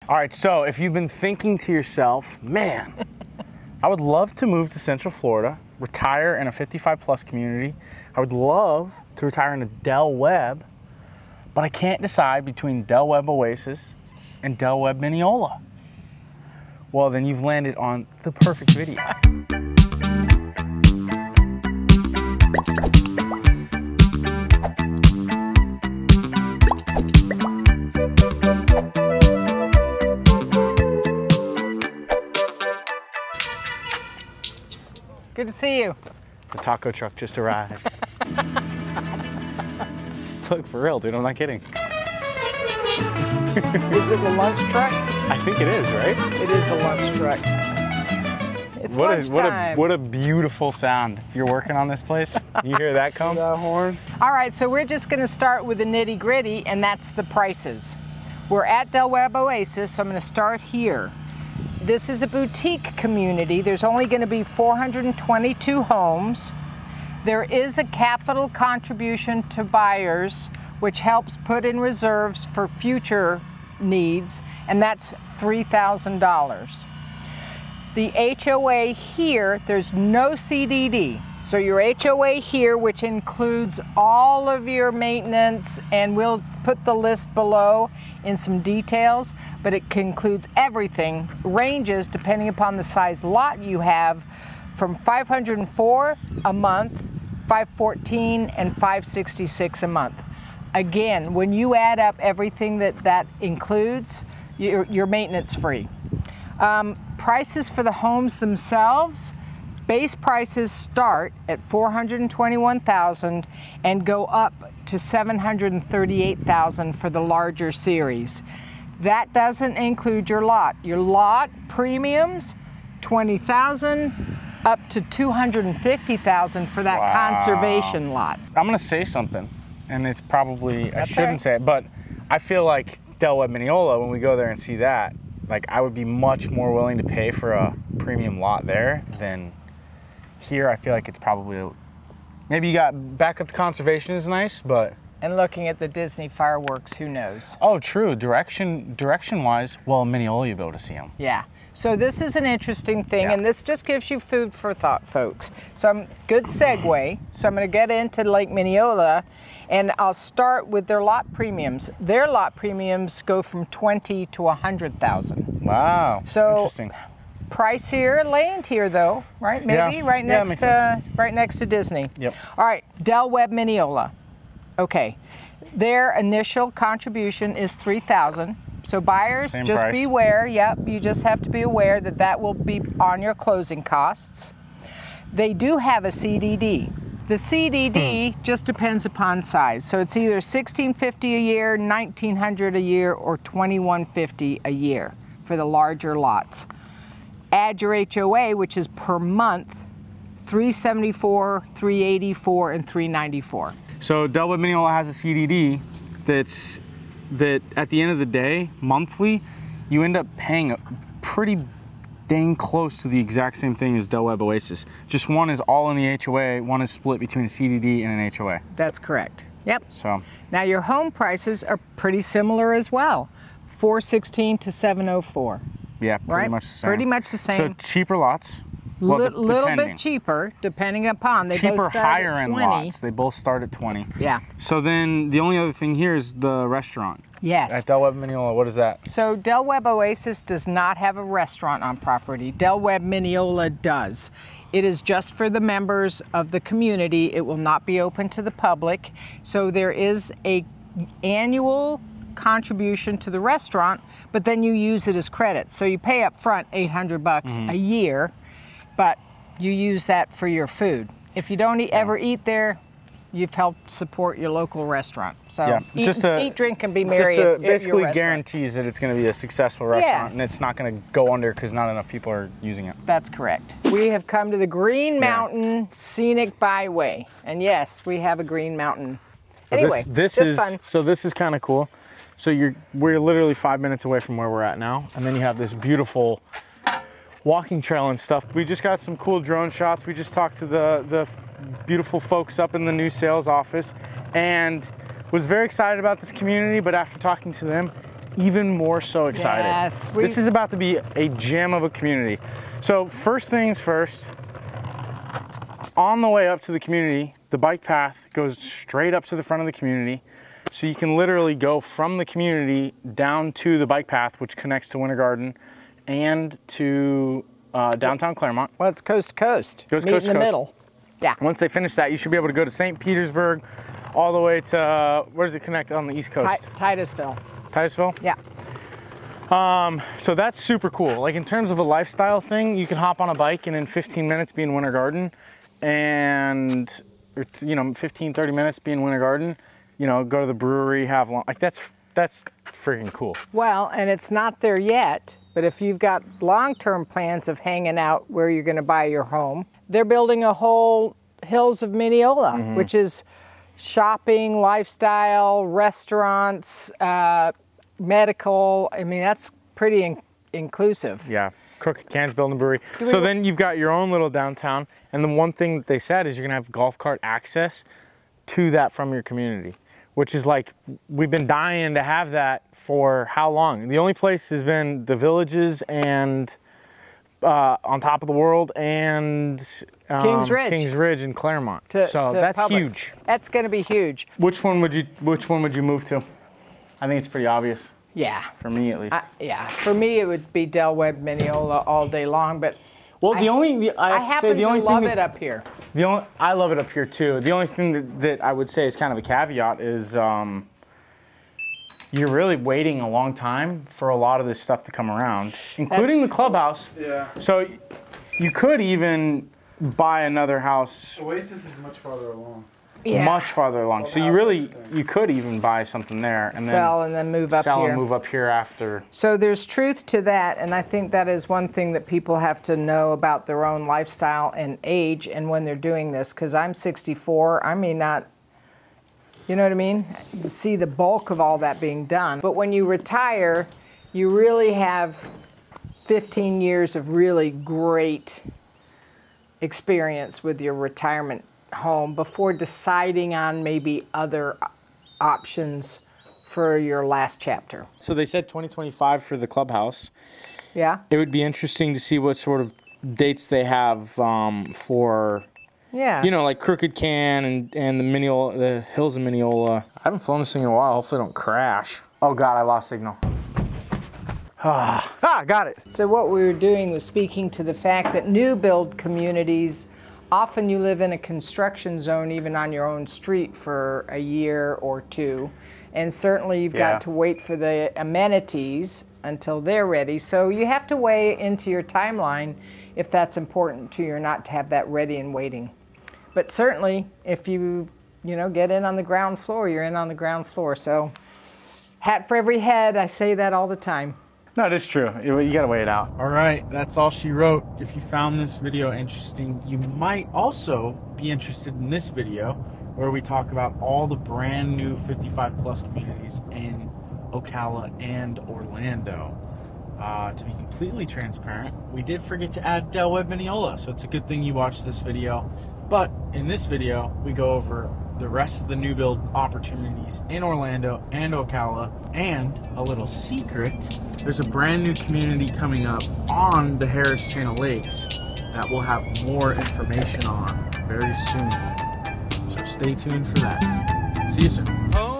All right, so if you've been thinking to yourself, man, I would love to move to Central Florida, retire in a 55+ community. I would love to retire in a Del Webb, but I can't decide between Del Webb Oasis and Del Webb Minneola. Well, then you've landed on the perfect video. Good to see you. The taco truck just arrived. Look, for real, dude, I'm not kidding. Is it the lunch truck? I think it is, right? It is the lunch truck. It's lunchtime. What a beautiful sound. If you're working on this place, you hear that come? That horn. All right, so we're just gonna start with the nitty gritty, and that's the prices. We're at Del Webb Oasis, so I'm gonna start here. This is a boutique community. There's only gonna be 422 homes. There is a capital contribution to buyers, which helps put in reserves for future needs, and that's $3,000. The HOA here, there's no CDD. So your HOA here, which includes all of your maintenance, and we'll put the list below in some details, but it includes everything, ranges depending upon the size lot you have from $504 a month, $514, and $566 a month. Again, when you add up everything that includes, you're maintenance free. Prices for the homes themselves, base prices start at $421,000 and go up to $738,000 for the larger series. That doesn't include your lot. Your lot premiums, $20,000 up to $250,000 for that conservation lot. I'm gonna say something, and it's probably, I shouldn't right. say it, but I feel like Del Webb Minneola, when we go there and see that, like I would be much more willing to pay for a premium lot there than here. I feel like it's probably, maybe you got backup to conservation is nice, but. And looking at the Disney fireworks, who knows? Oh, true, direction-wise, well, Minneola you'll be able to see them. Yeah, so this is an interesting thing, Yeah. and this just gives you food for thought, folks. So good segue. So I'm gonna get into Lake Minneola, and I'll start with their lot premiums. Their lot premiums go from $20,000 to $100,000. Wow, So interesting. Pricier land here though, right? Maybe Yeah. right Yeah, next makes to sense. right next to Disney. Yep. All right, Del Webb Minneola. Okay, their initial contribution is $3,000. So buyers, Same just price. beware. Yep, you just have to be aware that that will be on your closing costs. They do have a CDD. The CDD just depends upon size. So it's either $1,650 a year, $1,900 a year, or $2,150 a year for the larger lots. Add your HOA, which is per month, $374, $384, and $394. So Del Webb Minneola has a CDD that at the end of the day, monthly, you end up paying pretty dang close to the exact same thing as Del Webb Oasis. Just one is all in the HOA, one is split between a CDD and an HOA. That's correct. Yep. So Now your home prices are pretty similar as well. $416 to $704. yeah, pretty Right? much the same. Pretty much the same. So cheaper lots. Well, Little depending. bit cheaper, depending upon. They Cheaper, both start higher at end 20. lots. They both start at 20. Yeah. So then the only other thing here is the restaurant. Yes. At Del Webb Minneola, what is that? So Del Webb Oasis does not have a restaurant on property. Del Webb Minneola does. It is just for the members of the community. It will not be open to the public. So there is a annual contribution to the restaurant, but then you use it as credit. So you pay up front $800 a year, but you use that for your food. If you don't ever eat there, you've helped support your local restaurant. So Yeah, eat, drink, and be merry. Just at your basically restaurant. guarantees that it's going to be a successful restaurant, Yes. and it's not going to go under because not enough people are using it. That's correct. We have come to the Green Mountain Scenic Byway, and yes, we have a Green Mountain. Anyway, this just is fun. So this is kind of cool. So we're literally 5 minutes away from where we're at now, and then you have this beautiful walking trail and stuff. We just got some cool drone shots. We just talked to the beautiful folks up in the new sales office, and was very excited about this community. But after talking to them, even more so excited. Yes. This is about to be a gem of a community. So first things first, on the way up to the community, the bike path goes straight up to the front of the community. So you can literally go from the community down to the bike path, which connects to Winter Garden and to downtown Claremont. Well, it's coast to coast. Goes Meet coast in to the coast. middle. Yeah. Once they finish that, you should be able to go to St. Petersburg, all the way to, where does it connect on the East Coast? Titusville. Titusville? Yeah. So that's super cool. Like in terms of a lifestyle thing, you can hop on a bike and in 15 minutes be in Winter Garden, and, or, you know, 15, 30 minutes be in Winter Garden, you know, go to the brewery, have lunch. Like that's freaking cool. Well, and it's not there yet, but if you've got long-term plans of hanging out where you're going to buy your home, they're building a whole Hills of Minneola, which is shopping, lifestyle, restaurants, medical. I mean, that's pretty inclusive. Yeah, Crooked Can's building a brewery. So then you've got your own little downtown, and the one thing that they said is you're gonna have golf cart access to that from your community, which is like, we've been dying to have that for how long? The only place has been the Villages and on top of the world and Kings Ridge in Claremont. To that's Publix. huge. That's going to be huge. Which one would you move to? I think it's pretty obvious. Yeah. For me, at least. Yeah. For me, it would be Webb Minneola all day long, but well, I happen to love it up here. I love it up here too. The only thing that I would say is kind of a caveat is you're really waiting a long time for a lot of this stuff to come around, including the clubhouse. Yeah. So you could even buy another house. Oasis is much farther along. Yeah. Much farther along. So you could even buy something there and sell and then move up sell here. and move up here after. So there's truth to that, and I think that is one thing that people have to know about their own lifestyle and age and when they're doing this, because I'm 64, I may not, you know what I mean, see the bulk of all that being done. But when you retire, you really have 15 years of really great experience with your retirement home before deciding on maybe other options for your last chapter. So they said 2025 for the clubhouse. Yeah. It would be interesting to see what sort of dates they have for, you know, like Crooked Can and the Hills of Minneola. I haven't flown this thing in a while. Hopefully it don't crash. Oh God, I lost signal. Got it. So what we were doing was speaking to the fact that new build communities, often you live in a construction zone even on your own street for a year or two. And certainly you've got to wait for the amenities until they're ready. So you have to weigh into your timeline if that's important to you or not to have that ready and waiting. But certainly if you get in on the ground floor, you're in on the ground floor. So hat for every head, I say that all the time. No, it is true. You gotta weigh it out. All right, that's all she wrote. If you found this video interesting, you might also be interested in this video where we talk about all the brand new 55+ communities in Ocala and Orlando. To be completely transparent, we did forget to add Webb Minneola, so it's a good thing you watched this video. But in this video, we go over the rest of the new build opportunities in Orlando and Ocala, and a little secret, there's a brand new community coming up on the Harris Channel Lakes that we'll have more information on very soon. So stay tuned for that. See you soon.